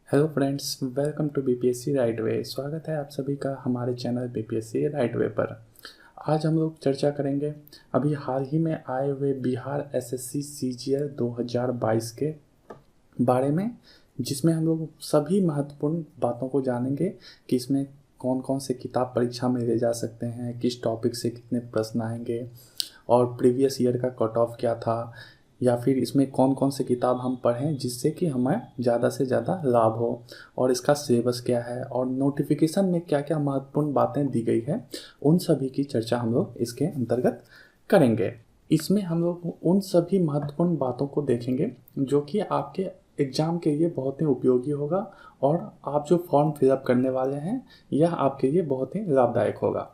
Hello friends, welcome to BPSC right way. स्वागत है आप सभी का हमारे चैनल बीपीएससी राइट वे पर। आज हम लोग चर्चा करेंगे अभी हाल ही में आए हुए बिहार एसएससी सीजीएल 2022 के बारे में, जिसमें हम लोग सभी महत्वपूर्ण बातों को जानेंगे कि इसमें कौन कौन से किताब परीक्षा में ले जा सकते हैं, किस टॉपिक से कितने प्रश्न आएंगे और प्रीवियस ईयर का कट ऑफ क्या था, या फिर इसमें कौन कौन से किताब हम पढ़ें जिससे कि हमें ज़्यादा से ज़्यादा लाभ हो, और इसका सिलेबस क्या है और नोटिफिकेशन में क्या क्या महत्वपूर्ण बातें दी गई है, उन सभी की चर्चा हम लोग इसके अंतर्गत करेंगे। इसमें हम लोग उन सभी महत्वपूर्ण बातों को देखेंगे जो कि आपके एग्ज़ाम के लिए बहुत ही उपयोगी होगा, और आप जो फॉर्म फिलअप करने वाले हैं यह आपके लिए बहुत ही लाभदायक होगा।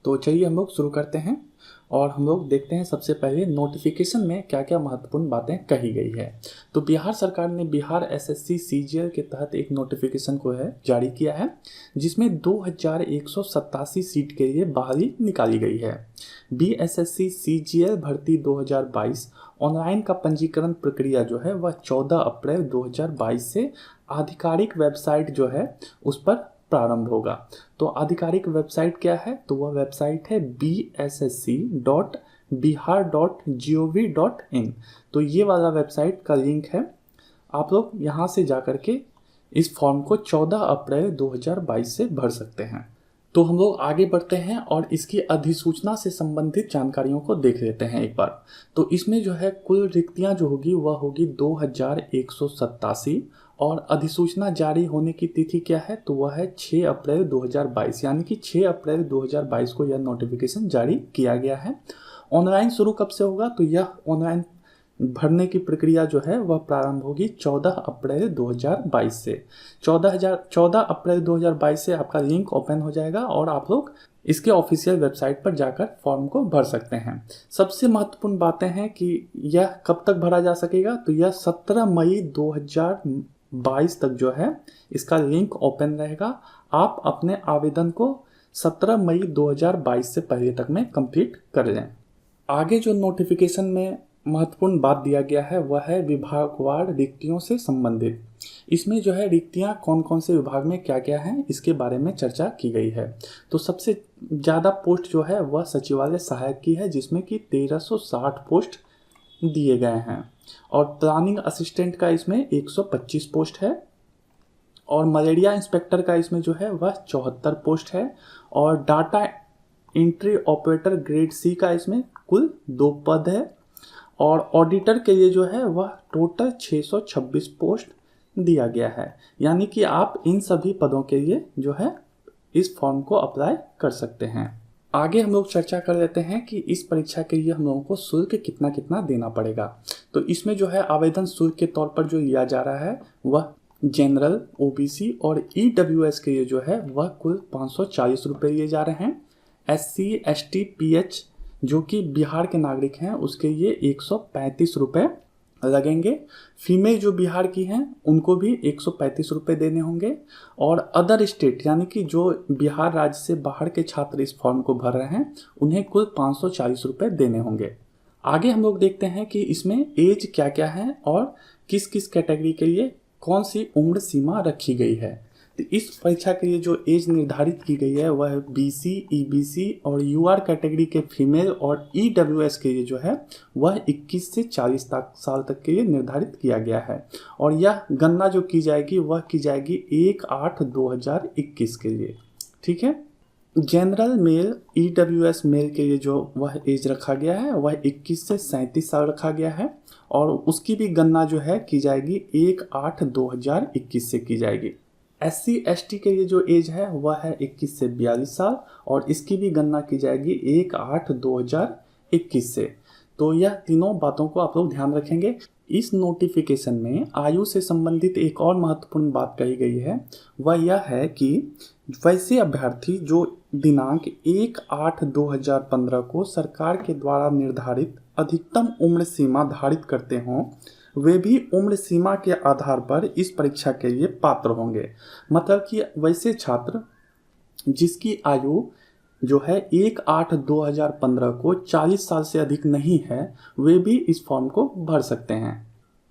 तो चलिए हम लोग शुरू करते हैं और हम लोग देखते हैं सबसे पहले नोटिफिकेशन में क्या क्या महत्वपूर्ण बातें कही गई है। तो बिहार सरकार ने बिहार एसएससी सीजीएल के तहत एक नोटिफिकेशन को जारी किया है, जिसमें 2187 सीट के लिए बहाली निकाली गई है। बीएसएससी सीजीएल भर्ती 2022 ऑनलाइन का पंजीकरण प्रक्रिया जो है वह 14 अप्रैल 2022 से आधिकारिक वेबसाइट जो है उस पर प्रारंभ होगा। तो आधिकारिक वेबसाइट क्या है? तो वह वेबसाइट है bssc.bihar.gov.in। तो ये वाला वेबसाइट का लिंक है, आप लोग यहाँ से जा कर के इस फॉर्म को 14 अप्रैल 2022 से भर सकते हैं। तो हम लोग आगे बढ़ते हैं और इसकी अधिसूचना से संबंधित जानकारियों को देख लेते हैं एक बार। तो इसमें जो है कुल रिक्तियां जो होगी वह होगी 2187, और अधिसूचना जारी होने की तिथि क्या है? तो वह है 6 अप्रैल 2022, यानी कि 6 अप्रैल 2022 को यह नोटिफिकेशन जारी किया गया है। ऑनलाइन शुरू कब से होगा? तो यह ऑनलाइन भरने की प्रक्रिया जो है वह प्रारंभ होगी 14 अप्रैल 2022 से। 14 अप्रैल 2022 से आपका लिंक ओपन हो जाएगा और आप लोग इसके ऑफिशियल वेबसाइट पर जाकर फॉर्म को भर सकते हैं। सबसे महत्वपूर्ण बातें हैं कि यह कब तक भरा जा सकेगा? तो यह 17 मई 2022 तक जो है इसका लिंक ओपन रहेगा। आप अपने आवेदन को 17 मई 2022 से पहले तक में कंप्लीट कर लें। आगे जो नोटिफिकेशन में महत्वपूर्ण बात दिया गया है वह है विभागवार रिक्तियों से संबंधित। इसमें जो है रिक्तियां कौन कौन से विभाग में क्या क्या हैं इसके बारे में चर्चा की गई है। तो सबसे ज़्यादा पोस्ट जो है वह सचिवालय सहायक की है, जिसमें कि 1360 पोस्ट दिए गए हैं, और प्लानिंग असिस्टेंट का इसमें 125 पोस्ट है, और मलेरिया इंस्पेक्टर का इसमें जो है वह 74 पोस्ट है, और data entry operator grade C का इसमें कुल 2 पद है, और ऑडिटर के लिए जो है वह टोटल 626 पोस्ट दिया गया है। यानी कि आप इन सभी पदों के लिए जो है इस फॉर्म को अप्लाई कर सकते हैं। आगे हम लोग चर्चा कर लेते हैं कि इस परीक्षा के लिए हम लोगों को शुल्क कितना कितना देना पड़ेगा। तो इसमें जो है आवेदन शुल्क के तौर पर जो लिया जा रहा है वह जनरल, ओबीसी और ईडब्ल्यूएस के लिए जो है वह कुल 540 रुपये लिए जा रहे हैं। SC, ST, PH जो कि बिहार के नागरिक हैं उसके लिए 135 रुपये लगेंगे। फीमेल जो बिहार की हैं उनको भी 135 रुपये देने होंगे, और अदर स्टेट यानी कि जो बिहार राज्य से बाहर के छात्र इस फॉर्म को भर रहे हैं उन्हें कुल 540 रुपये देने होंगे। आगे हम लोग देखते हैं कि इसमें एज क्या क्या है और किस किस कैटेगरी के लिए कौन सी उम्र सीमा रखी गई है। तो इस परीक्षा के लिए जो एज निर्धारित की गई है वह है BC, EBC और UR कैटेगरी के फीमेल, और EWS के लिए जो है वह 21 से 40 साल तक के लिए निर्धारित किया गया है, और यह गणना जो की जाएगी वह की जाएगी 1/8/2021 के लिए। ठीक है। जनरल मेल, EWS मेल के लिए जो वह एज रखा गया है वह 21 से 37 साल रखा गया है, और उसकी भी गणना जो है की जाएगी 1/8/2021 से की जाएगी। SC, ST के लिए जो एज है वह है 21 से 42 साल, और इसकी भी गणना की जाएगी 1/8/2021 से। तो यह तीनों बातों को आप लोग ध्यान रखेंगे। इस नोटिफिकेशन में आयु से संबंधित एक और महत्वपूर्ण बात कही गई है, वह यह है कि वैसे अभ्यर्थी जो दिनांक 1/8/2015 को सरकार के द्वारा निर्धारित अधिकतम उम्र सीमा धारित करते हों, वे भी उम्र सीमा के आधार पर इस परीक्षा के लिए पात्र होंगे। मतलब कि वैसे छात्र जिसकी आयु जो है 1/8/2015 को 40 साल से अधिक नहीं है वे भी इस फॉर्म को भर सकते हैं।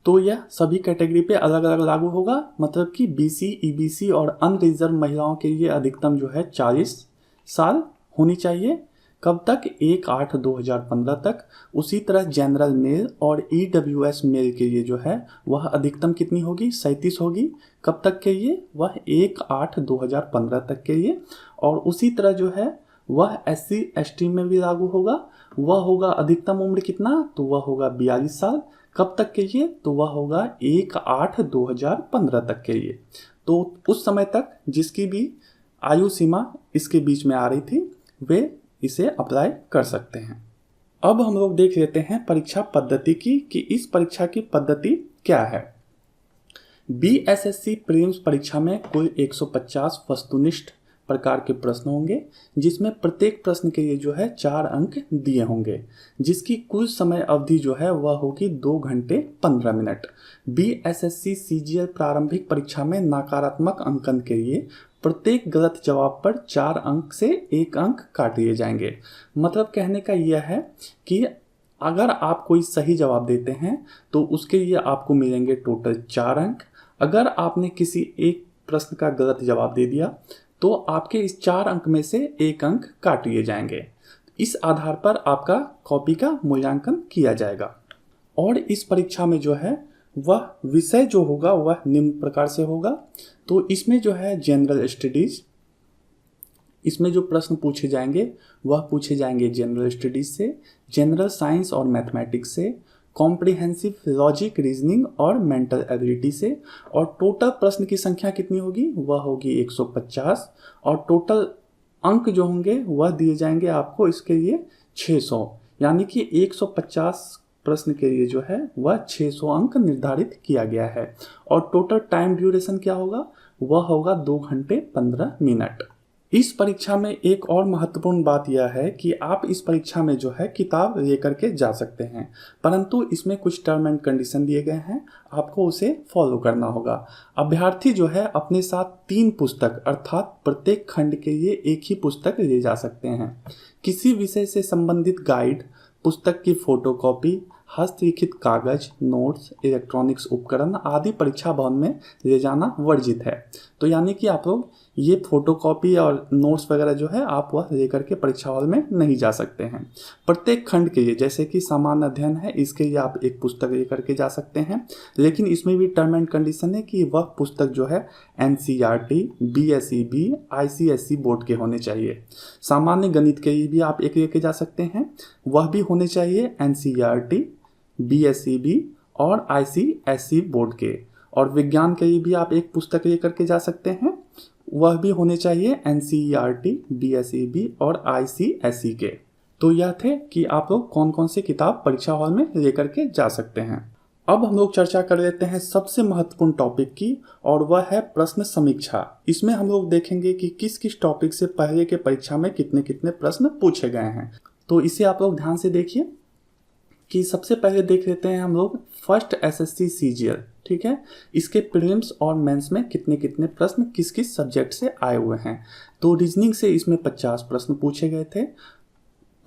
तो यह सभी कैटेगरी पे अलग अलग लागू होगा, मतलब कि बीसी, ईबीसी और अनरिजर्व महिलाओं के लिए अधिकतम जो है 40 साल होनी चाहिए। कब तक? 1/8/2015 तक। उसी तरह जनरल मेल और ईडब्ल्यूएस मेल के लिए जो है वह अधिकतम कितनी होगी? 37 होगी। कब तक के लिए? वह 1/8/2015 तक के लिए। और उसी तरह जो है वह SC ST में भी लागू होगा। वह होगा अधिकतम उम्र कितना? तो वह होगा 42 साल। कब तक के लिए? तो वह होगा 1/8/2015 तक के लिए। तो उस समय तक जिसकी भी आयु सीमा इसके बीच में आ रही थी वे इसे अप्लाई कर सकते हैं। अब हम लोग देख लेते हैं परीक्षा पद्धति की कि इस परीक्षा की पद्धति क्या है। BSSC प्रीलिम्स परीक्षा में कुल 150 वस्तुनिष्ठ प्रकार के प्रश्न होंगे, जिसमें प्रत्येक प्रश्न के लिए जो है 4 अंक दिए होंगे, जिसकी कुल समय अवधि जो है वह होगी 2 घंटे 15 मिनट। BSSC CGL प्रारंभिक परीक्षा में नकारात्मक अंकन के लिए प्रत्येक गलत जवाब पर 4 अंक से 1 अंक काट लिए जाएंगे। मतलब कहने का यह है कि अगर आप कोई सही जवाब देते हैं तो उसके लिए आपको मिलेंगे टोटल 4 अंक। अगर आपने किसी एक प्रश्न का गलत जवाब दे दिया तो आपके इस 4 अंक में से 1 अंक काट लिए जाएंगे। इस आधार पर आपका कॉपी का मूल्यांकन किया जाएगा। और इस परीक्षा में जो है वह विषय जो होगा वह निम्न प्रकार से होगा। तो इसमें जो है जनरल स्टडीज, इसमें जो प्रश्न पूछे जाएंगे वह पूछे जाएंगे जनरल स्टडीज से, जनरल साइंस और मैथमेटिक्स से, कॉम्प्रिहेंसिव लॉजिक, रीजनिंग और मेंटल एबिलिटी से। और टोटल प्रश्न की संख्या कितनी होगी? वह होगी 150। और टोटल अंक जो होंगे वह दिए जाएंगे आपको इसके लिए 600, यानी कि 150 प्रश्न के लिए जो है वह 600 अंक निर्धारित किया गया है। और टोटल टाइम ड्यूरेशन क्या होगा? वह होगा 2 घंटे 15 मिनट। इस परीक्षा में एक और महत्वपूर्ण बात यह है कि आप इस परीक्षा में जो है किताब लेकर के जा सकते हैं, परंतु इसमें कुछ टर्म एंड कंडीशन दिए गए हैं, आपको उसे फॉलो करना होगा। अभ्यर्थी जो है अपने साथ 3 पुस्तक अर्थात प्रत्येक खंड के लिए एक ही पुस्तक ले जा सकते हैं। किसी विषय से संबंधित गाइड, पुस्तक की फोटोकॉपी, हस्तलिखित कागज, नोट्स, इलेक्ट्रॉनिक्स उपकरण आदि परीक्षा भवन में ले जाना वर्जित है। तो यानी कि आप लोग ये फोटोकॉपी और नोट्स वगैरह जो है आप वह लेकर के परीक्षा हॉल में नहीं जा सकते हैं। प्रत्येक खंड के लिए, जैसे कि सामान्य अध्ययन है, इसके लिए आप एक पुस्तक लेकर के जा सकते हैं, लेकिन इसमें भी टर्म एंड कंडीशन है कि वह पुस्तक जो है NCERT, BSEB, ICSE बोर्ड के होने चाहिए। सामान्य गणित के लिए भी आप एक लेके जा सकते हैं, वह भी होने चाहिए NCERT, BSEB और ICSE बोर्ड के। और विज्ञान के लिए भी आप एक पुस्तक लेकर के जा सकते हैं, वह भी होने चाहिए NCERT, BSEB और ICSE के। तो यह थे कि आप लोग कौन कौन से किताब परीक्षा हॉल में लेकर के जा सकते हैं। अब हम लोग चर्चा कर लेते हैं सबसे महत्वपूर्ण टॉपिक की, और वह है प्रश्न समीक्षा। इसमें हम लोग देखेंगे कि किस किस टॉपिक से पहले के परीक्षा में कितने कितने प्रश्न पूछे गए हैं। तो इसे आप लोग ध्यान से देखिए कि सबसे पहले देख लेते हैं हम लोग फर्स्ट SSC CGL, ठीक है, इसके प्रीलिम्स और मेंस में कितने कितने प्रश्न किस किस सब्जेक्ट से आए हुए हैं। तो रीजनिंग से इसमें 50 प्रश्न पूछे गए थे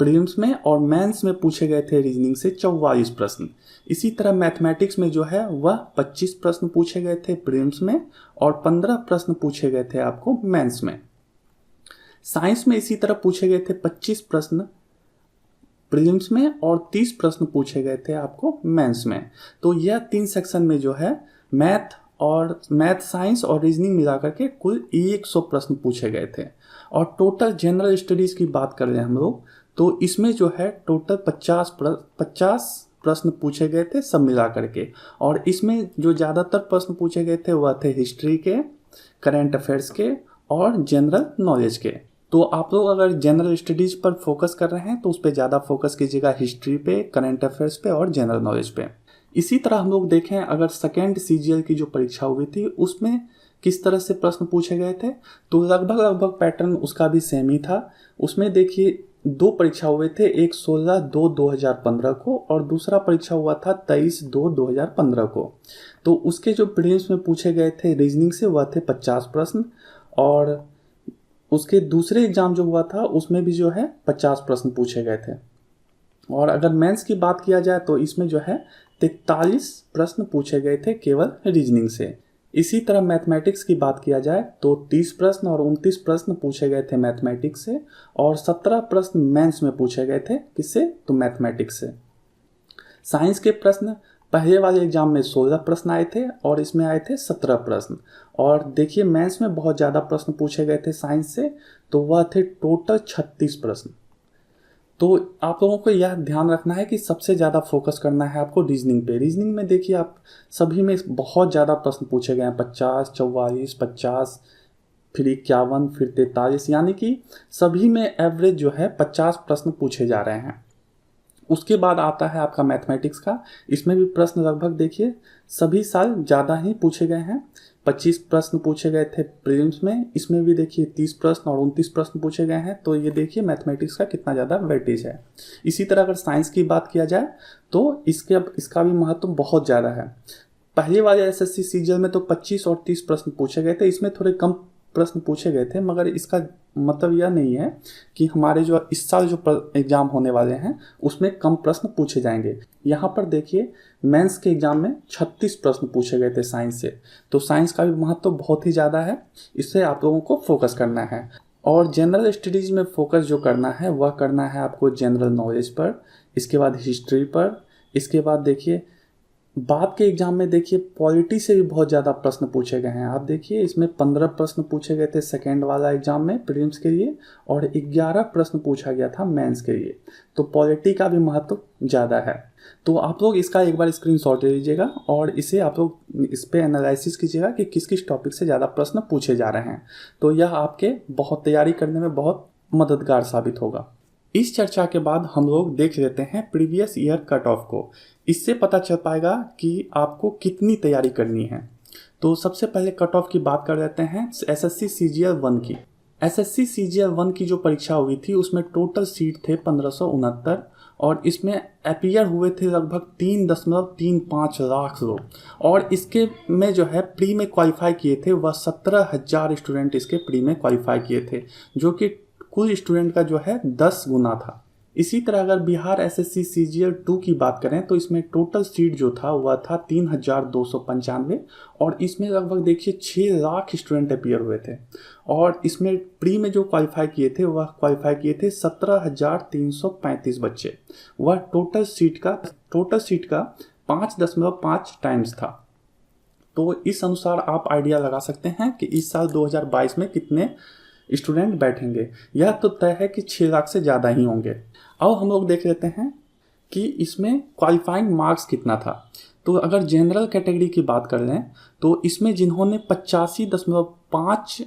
प्रीलिम्स में, और मेंस में पूछे गए थे रीजनिंग से 44 प्रश्न। इसी तरह मैथमेटिक्स में जो है वह 25 प्रश्न पूछे गए थे प्रीलिम्स में, और 15 प्रश्न पूछे गए थे आपको मेंस में। साइंस में इसी तरह पूछे गए थे 25 प्रश्न प्रीलिम्स में, और 30 प्रश्न पूछे गए थे आपको मेंस में। तो यह 3 सेक्शन में जो है मैथ, साइंस और रीजनिंग मिलाकर के कुल 100 प्रश्न पूछे गए थे। और टोटल जनरल स्टडीज की बात कर रहे हैं हम लोग, तो इसमें जो है टोटल 50 प्रश्न पूछे गए थे सब मिला करके। और इसमें जो ज़्यादातर प्रश्न पूछे गए थे वह थे हिस्ट्री के, करंट अफेयर्स के और जनरल नॉलेज के। तो आप लोग अगर जनरल स्टडीज पर फोकस कर रहे हैं तो उस पर ज़्यादा फोकस कीजिएगा, हिस्ट्री पे, करंट अफेयर्स पे और जनरल नॉलेज पे। इसी तरह हम लोग देखें अगर सेकेंड CGL की जो परीक्षा हुई थी उसमें किस तरह से प्रश्न पूछे गए थे, तो लगभग पैटर्न उसका भी सेम ही था। उसमें देखिए 2 परीक्षा हुए थे, एक 16/2/2015 को और दूसरा परीक्षा हुआ था 23/2/2015 को। तो उसके जो प्रीलिम्स में पूछे गए थे रीजनिंग से वह थे 50 प्रश्न, और उसके दूसरे एग्जाम जो हुआ था उसमें भी जो है 50 प्रश्न पूछे गए थे। और अगर मेंस की बात किया जाए तो इसमें जो है 43 प्रश्न पूछे गए थे केवल रीजनिंग से। इसी तरह मैथमेटिक्स की बात किया जाए तो 30 प्रश्न और 29 प्रश्न पूछे गए थे मैथमेटिक्स से, और 17 प्रश्न मेंस में पूछे गए थे, किससे, तो मैथमेटिक्स से। साइंस के प्रश्न पहले वाले एग्जाम में 16 प्रश्न आए थे और इसमें आए थे 17 प्रश्न। और देखिए मेंस में बहुत ज़्यादा प्रश्न पूछे गए थे साइंस से, तो वह थे टोटल 36 प्रश्न। तो आप लोगों को यह ध्यान रखना है कि सबसे ज़्यादा फोकस करना है आपको रीजनिंग पे। रीजनिंग में देखिए आप सभी में बहुत ज़्यादा प्रश्न पूछे गए हैं, 50, 44, 50, फिर 51, फिर 43, यानी कि सभी में एवरेज जो है 50 प्रश्न पूछे जा रहे हैं। उसके बाद आता है आपका मैथमेटिक्स का। इसमें भी प्रश्न लगभग देखिए सभी साल ज़्यादा ही पूछे गए हैं। 25 प्रश्न पूछे गए थे प्रीलिम्स में, इसमें भी देखिए 30 प्रश्न और 29 प्रश्न पूछे गए हैं। तो ये देखिए मैथमेटिक्स का कितना ज़्यादा वेटेज है। इसी तरह अगर साइंस की बात किया जाए तो इसका भी महत्व बहुत ज़्यादा है। पहले वाले एसएससी सीजीएल में तो 25 और 30 प्रश्न पूछे गए थे, इसमें थोड़े कम प्रश्न पूछे गए थे, मगर इसका मतलब यह नहीं है कि हमारे जो इस साल जो एग्ज़ाम होने वाले हैं उसमें कम प्रश्न पूछे जाएंगे। यहाँ पर देखिए मेंस के एग्ज़ाम में 36 प्रश्न पूछे गए थे साइंस से, तो साइंस का भी महत्व बहुत ही ज़्यादा है, इससे आप लोगों को फोकस करना है। और जनरल स्टडीज़ में फोकस जो करना है वह करना है आपको जनरल नॉलेज पर, इसके बाद हिस्ट्री पर, इसके बाद देखिए बाद के एग्जाम में देखिए पॉलिटी से भी बहुत ज़्यादा प्रश्न पूछे गए हैं। आप देखिए इसमें 15 प्रश्न पूछे गए थे सेकेंड वाला एग्जाम में प्रीलिम्स के लिए, और 11 प्रश्न पूछा गया था मेंस के लिए। तो पॉलिटी का भी महत्व ज़्यादा है। तो आप लोग इसका एक बार स्क्रीनशॉट ले लीजिएगा और इसे आप लोग इस पर एनालिसिस कीजिएगा कि किस किस टॉपिक से ज़्यादा प्रश्न पूछे जा रहे हैं। तो यह आपके बहुत तैयारी करने में बहुत मददगार साबित होगा। इस चर्चा के बाद हम लोग देख लेते हैं प्रीवियस ईयर कट ऑफ को। इससे पता चल पाएगा कि आपको कितनी तैयारी करनी है। तो सबसे पहले कट ऑफ की बात कर लेते हैं एसएससी सीजीएल 1 की। एसएससी सीजीएल 1 की जो परीक्षा हुई थी उसमें टोटल सीट थे 1569, और इसमें अपीयर हुए थे लगभग 3.35 लाख लोग, और इसके में जो है प्री में क्वालिफाई किए थे वह 17,000 स्टूडेंट इसके प्री में क्वालिफाई किए थे, जो कि कुल स्टूडेंट का जो है 10 गुना था। इसी तरह अगर बिहार एसएससी सीजीएल 2 की बात करें तो इसमें टोटल सीट जो था वह था 3,295, और इसमें लगभग देखिए 6 लाख स्टूडेंट अपीयर हुए थे, और इसमें प्री में जो क्वालिफाई किए थे वह क्वालिफाई किए थे 17,335 बच्चे। वह टोटल सीट का 5.5 टाइम्स था। तो इस अनुसार आप आइडिया लगा सकते हैं कि इस साल 2022 में कितने स्टूडेंट बैठेंगे। यह तो तय है कि 6 लाख से ज़्यादा ही होंगे। अब हम लोग देख लेते हैं कि इसमें क्वालिफाइंग मार्क्स कितना था। तो अगर जनरल कैटेगरी की बात कर लें तो इसमें जिन्होंने 85.5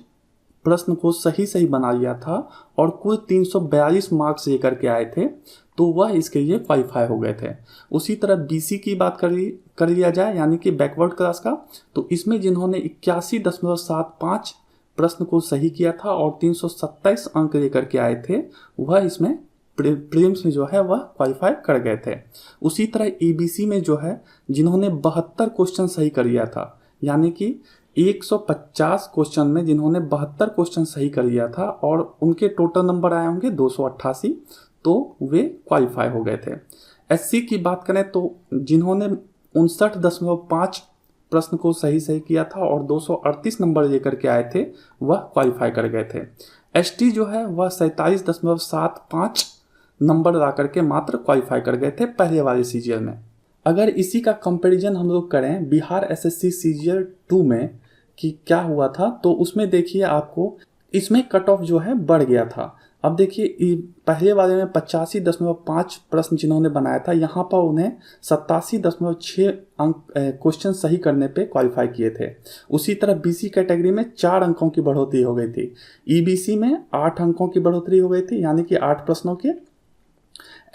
प्रश्न को सही बना लिया था और कुल 342 मार्क्स लेकर के आए थे, तो वह इसके लिए क्वालिफाई हो गए थे। उसी तरह बीसी की बात कर लिया जाए, यानी कि बैकवर्ड क्लास का, तो इसमें जिन्होंने 81.75 प्रश्न को सही किया था और 327 अंक लेकर के आए थे, वह इसमें प्रीलिम्स में जो है वह क्वालिफाई कर गए थे। उसी तरह ईबीसी में जो है जिन्होंने 72 क्वेश्चन सही कर लिया था, यानी कि 150 क्वेश्चन में जिन्होंने 72 क्वेश्चन सही कर लिया था और उनके टोटल नंबर आए होंगे 288, तो वे क्वालिफाई हो गए थे। एससी की बात करें तो जिन्होंने 59.5 प्रश्न को सही किया था और 238 नंबर लेकर के आए थे, वह क्वालिफाई कर गए थे। एसटी जो है वह 47.75 नंबर ला करके मात्र क्वालिफाई कर गए थे पहले वाले सीजीएल में। अगर इसी का कंपैरिजन हम लोग करें बिहार एसएससी सीजीएल 2 में कि क्या हुआ था, तो उसमें देखिए आपको इसमें कट ऑफ जो है बढ़ गया था। अब देखिए पहले वाले में 85.5 प्रश्न जिन्होंने बनाया था, यहाँ पर उन्हें 87.6 अंक क्वेश्चन सही करने पे क्वालिफाई किए थे। उसी तरह बीसी कैटेगरी में 4 अंकों की बढ़ोतरी हो गई थी। ईबीसी में 8 अंकों की बढ़ोतरी हो गई थी, यानी कि 8 प्रश्नों के।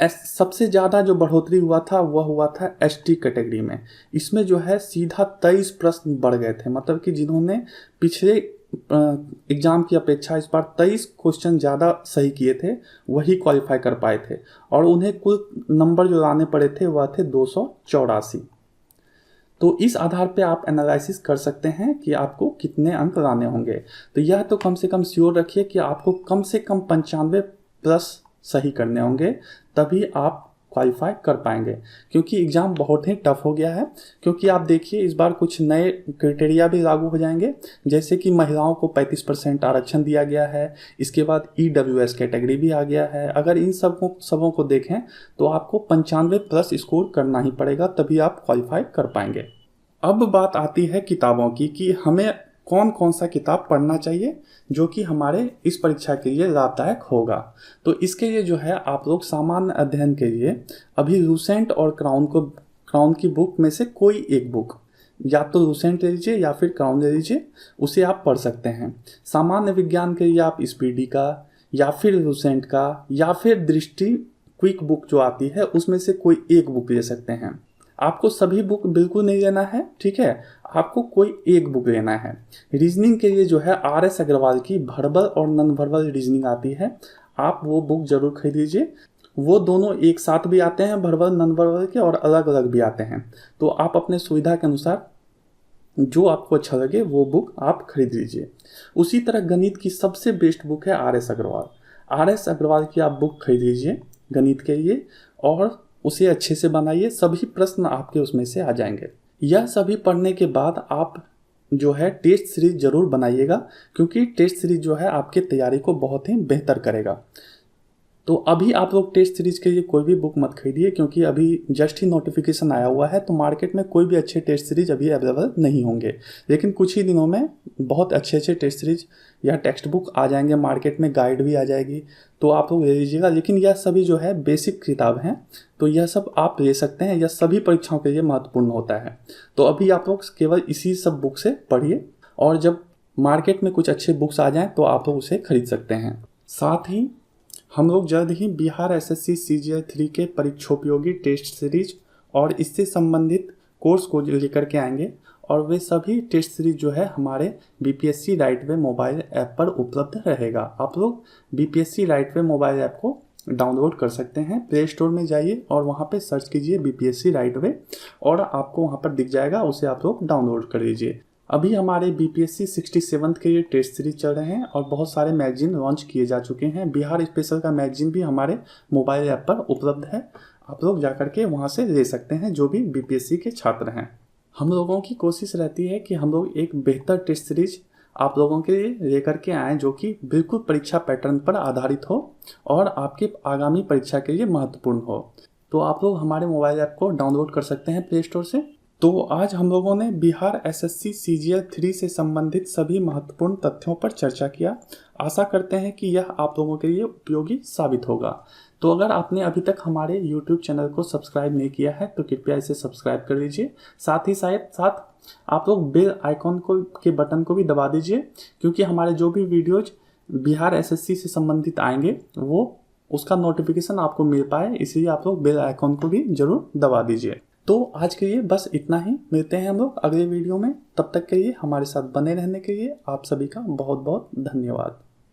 सबसे ज़्यादा जो बढ़ोतरी हुआ था वह हुआ था एसटी कैटेगरी में। इसमें जो है सीधा 23 प्रश्न बढ़ गए थे, मतलब कि जिन्होंने पिछले एग्जाम की अपेक्षा इस बार 23 क्वेश्चन ज़्यादा सही किए थे, वही क्वालिफाई कर पाए थे, और उन्हें कुल नंबर जो लाने पड़े थे वह थे 284। तो इस आधार पे आप एनालिसिस कर सकते हैं कि आपको कितने अंक लाने होंगे। तो यह तो कम से कम श्योर रखिए कि आपको कम से कम 95 प्लस सही करने होंगे, तभी आप क्वालिफाई कर पाएंगे, क्योंकि एग्ज़ाम बहुत ही टफ हो गया है। क्योंकि आप देखिए इस बार कुछ नए क्राइटेरिया भी लागू हो जाएंगे, जैसे कि महिलाओं को 35% आरक्षण दिया गया है, इसके बाद EWS कैटेगरी भी आ गया है। अगर इन सबों को देखें तो आपको 95+ स्कोर करना ही पड़ेगा, तभी आप क्वालिफाई कर पाएंगे। अब बात आती है किताबों की कि हमें कौन कौन सा किताब पढ़ना चाहिए जो कि हमारे इस परीक्षा के लिए लाभदायक होगा। तो इसके लिए जो है आप लोग सामान्य अध्ययन के लिए अभी लूसेंट और क्राउन की बुक में से कोई एक बुक, या तो लूसेंट ले लीजिए या फिर क्राउन ले लीजिए, उसे आप पढ़ सकते हैं। सामान्य विज्ञान के लिए आप स्पीडी का या फिर लूसेंट का या फिर दृष्टि क्विक बुक जो आती है उसमें से कोई एक बुक ले सकते हैं। आपको सभी बुक बिल्कुल नहीं लेना है, ठीक है, आपको कोई एक बुक लेना है। रीजनिंग के लिए जो है RS अग्रवाल की वर्बल और नॉन वर्बल रीजनिंग आती है, आप वो बुक जरूर खरीद लीजिए। वो दोनों एक साथ भी आते हैं, वर्बल नॉन वर्बल के, और अलग अलग भी आते हैं। तो आप अपने सुविधा के अनुसार जो आपको अच्छा लगे वो बुक आप खरीद लीजिए। उसी तरह गणित की सबसे बेस्ट बुक है RS अग्रवाल। RS अग्रवाल की आप बुक खरीद लीजिए गणित के लिए, और उसे अच्छे से बनाइए, सभी प्रश्न आपके उसमें से आ जाएंगे। यह सभी पढ़ने के बाद आप जो है टेस्ट सीरीज जरूर बनाइएगा, क्योंकि टेस्ट सीरीज जो है आपके तैयारी को बहुत ही बेहतर करेगा। तो अभी आप लोग टेस्ट सीरीज के लिए कोई भी बुक मत खरीदिए, क्योंकि अभी जस्ट ही नोटिफिकेशन आया हुआ है, तो मार्केट में कोई भी अच्छे टेस्ट सीरीज अभी अवेलेबल नहीं होंगे। लेकिन कुछ ही दिनों में बहुत अच्छे अच्छे टेस्ट सीरीज या टेक्स्ट बुक आ जाएंगे मार्केट में, गाइड भी आ जाएगी, तो आप लोग ले लीजिएगा। लेकिन यह सभी जो है बेसिक किताब हैं, तो यह सब आप ले सकते हैं, यह सभी परीक्षाओं के लिए महत्वपूर्ण होता है। तो अभी आप लोग केवल इसी सब बुक से पढ़िए, और जब मार्केट में कुछ अच्छे बुक्स आ जाएँ तो आप लोग उसे खरीद सकते हैं। साथ ही हम लोग जल्द ही बिहार SSC CGL 3 के परीक्षोपयोगी टेस्ट सीरीज और इससे संबंधित कोर्स को लेकर के आएंगे, और वे सभी टेस्ट सीरीज जो है हमारे BPSC राइटवे मोबाइल ऐप पर उपलब्ध रहेगा। आप लोग BPSC राइटवे मोबाइल ऐप को डाउनलोड कर सकते हैं। प्ले स्टोर में जाइए और वहाँ पे सर्च कीजिए BPSC राइटवे, और आपको वहाँ पर दिख जाएगा, उसे आप लोग डाउनलोड कर लीजिए। अभी हमारे BPSC 67 के ये टेस्ट सीरीज चल रहे हैं, और बहुत सारे मैगजीन लॉन्च किए जा चुके हैं। बिहार स्पेशल का मैगजीन भी हमारे मोबाइल ऐप पर उपलब्ध है, आप लोग जाकर के वहाँ से ले सकते हैं जो भी BPSC के छात्र हैं। हम लोगों की कोशिश रहती है कि हम लोग एक बेहतर टेस्ट सीरीज आप लोगों के लिए लेकर के आएँ, जो कि बिल्कुल परीक्षा पैटर्न पर आधारित हो और आपके आगामी परीक्षा के लिए महत्वपूर्ण हो। तो आप लोग हमारे मोबाइल ऐप को डाउनलोड कर सकते हैं प्ले स्टोर से। तो आज हम लोगों ने बिहार SSC CGL 3 से संबंधित सभी महत्वपूर्ण तथ्यों पर चर्चा किया। आशा करते हैं कि यह आप लोगों के लिए उपयोगी साबित होगा। तो अगर आपने अभी तक हमारे YouTube चैनल को सब्सक्राइब नहीं किया है तो कृपया इसे सब्सक्राइब कर लीजिए। साथ ही साथ आप लोग बेल आइकॉन के बटन को भी दबा दीजिए, क्योंकि हमारे जो भी वीडियोज बिहार SSC से संबंधित आएंगे वो उसका नोटिफिकेशन आपको मिल पाए, इसलिए आप लोग बेल आइकॉन को भी जरूर दबा दीजिए। तो आज के लिए बस इतना ही, मिलते हैं हम लोग अगले वीडियो में। तब तक के लिए हमारे साथ बने रहने के लिए आप सभी का बहुत बहुत धन्यवाद।